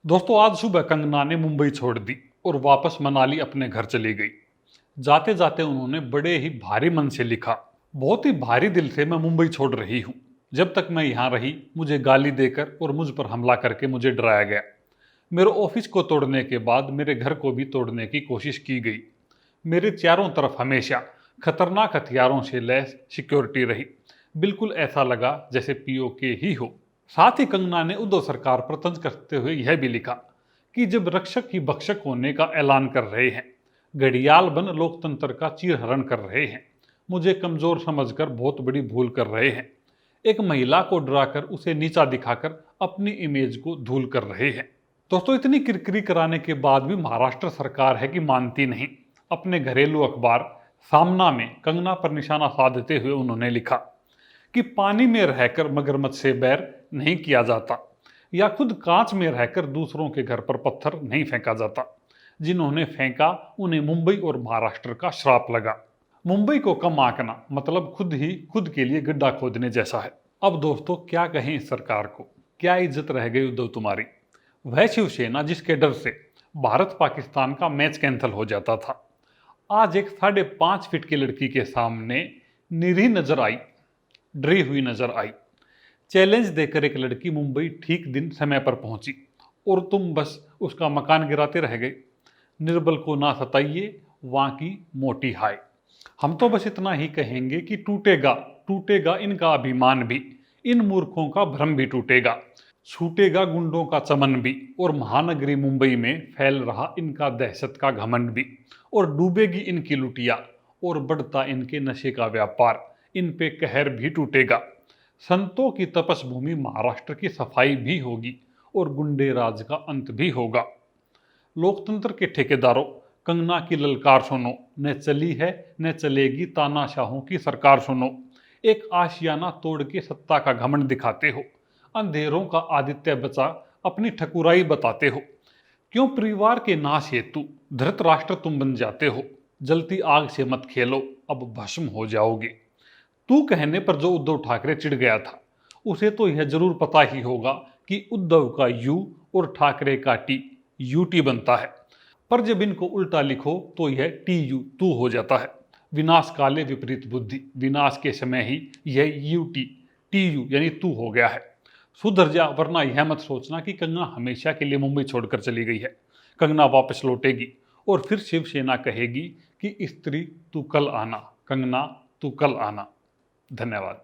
दोस्तों, आज सुबह कंगना ने मुंबई छोड़ दी और वापस मनाली अपने घर चली गई। जाते जाते उन्होंने बड़े ही भारी मन से लिखा, बहुत ही भारी दिल से मैं मुंबई छोड़ रही हूँ। जब तक मैं यहाँ रही मुझे गाली देकर और मुझ पर हमला करके मुझे डराया गया। मेरे ऑफिस को तोड़ने के बाद मेरे घर को भी तोड़ने की कोशिश की गई। मेरे चारों तरफ हमेशा खतरनाक हथियारों से लैस सिक्योरिटी रही। बिल्कुल ऐसा लगा जैसे पीओके ही हो। साथ ही कंगना ने उद्धव सरकार पर तंज कसते हुए यह भी लिखा कि जब रक्षक ही भक्षक होने का ऐलान कर रहे हैं, घड़ियाल बन लोकतंत्र का चीरहरण कर रहे हैं, मुझे कमजोर समझकर बहुत बड़ी भूल कर रहे हैं। एक महिला को डराकर उसे नीचा दिखाकर अपनी इमेज को धूल कर रहे हैं। दोस्तों, इतनी किरकिरी कराने के बाद भी महाराष्ट्र सरकार है कि मानती नहीं। अपने घरेलू अखबार सामना में कंगना पर निशाना साधते हुए उन्होंने लिखा कि पानी में रहकर मगरमच्छ से बैर नहीं किया जाता, या खुद कांच में रहकर दूसरों के घर पर पत्थर नहीं फेंका जाता। जिन्होंने फेंका उन्हें मुंबई और महाराष्ट्र का श्राप लगा। मुंबई को कम आंकना मतलब खुद ही खुद के लिए गड्ढा खोदने जैसा है। अब दोस्तों, क्या कहें इस सरकार को, क्या इज्जत रह गई उद्धव तुम्हारी। वह शिवसेना जिसके डर से भारत पाकिस्तान का मैच कैंसिल हो जाता था, आज एक 5.5 फीट की लड़की के सामने निरी नजर आई, डरी हुई नजर आई। चैलेंज देकर एक लड़की मुंबई ठीक दिन समय पर पहुंची और तुम बस उसका मकान गिराते रह गए। निर्बल को ना सताइए, वहां की मोटी हाय। हम तो बस इतना ही कहेंगे कि टूटेगा टूटेगा इनका अभिमान भी, इन मूर्खों का भ्रम भी टूटेगा, छूटेगा गुंडों का चमन भी, और महानगरी मुंबई में फैल रहा इनका दहशत का घमंड भी, और डूबेगी इनकी लुटिया और बढ़ता इनके नशे का व्यापार, इन पे कहर भी टूटेगा। संतों की तपस्भूमि महाराष्ट्र की सफाई भी होगी और गुंडे राज का अंत भी होगा। लोकतंत्र के ठेकेदारों, कंगना की ललकार सुनो, न चली है न चलेगी तानाशाहों की सरकार सुनो। एक आशियाना तोड़ के सत्ता का घमंड दिखाते हो, अंधेरों का आदित्य बचा अपनी ठकुराई बताते हो। क्यों परिवार के नाश हेतु धृतराष्ट्र तुम बन जाते हो। जलती आग से मत खेलो, अब भस्म हो जाओगे। तू कहने पर जो उद्धव ठाकरे चिढ़ गया था, उसे तो यह जरूर पता ही होगा कि उद्धव का यू और ठाकरे का टी यूटी बनता है। पर जब इनको उल्टा लिखो तो यह टी यू तू हो जाता है। विनाश काले विपरीत बुद्धि, विनाश के समय ही यह यूटी टी यू यानी तू हो गया है। सुधर जा, वरना यह मत सोचना कि कंगना हमेशा के लिए मुंबई छोड़कर चली गई है। कंगना वापस लौटेगी और फिर शिवसेना कहेगी कि स्त्री तू कल आना, कंगना तू कल आना। धन्यवाद।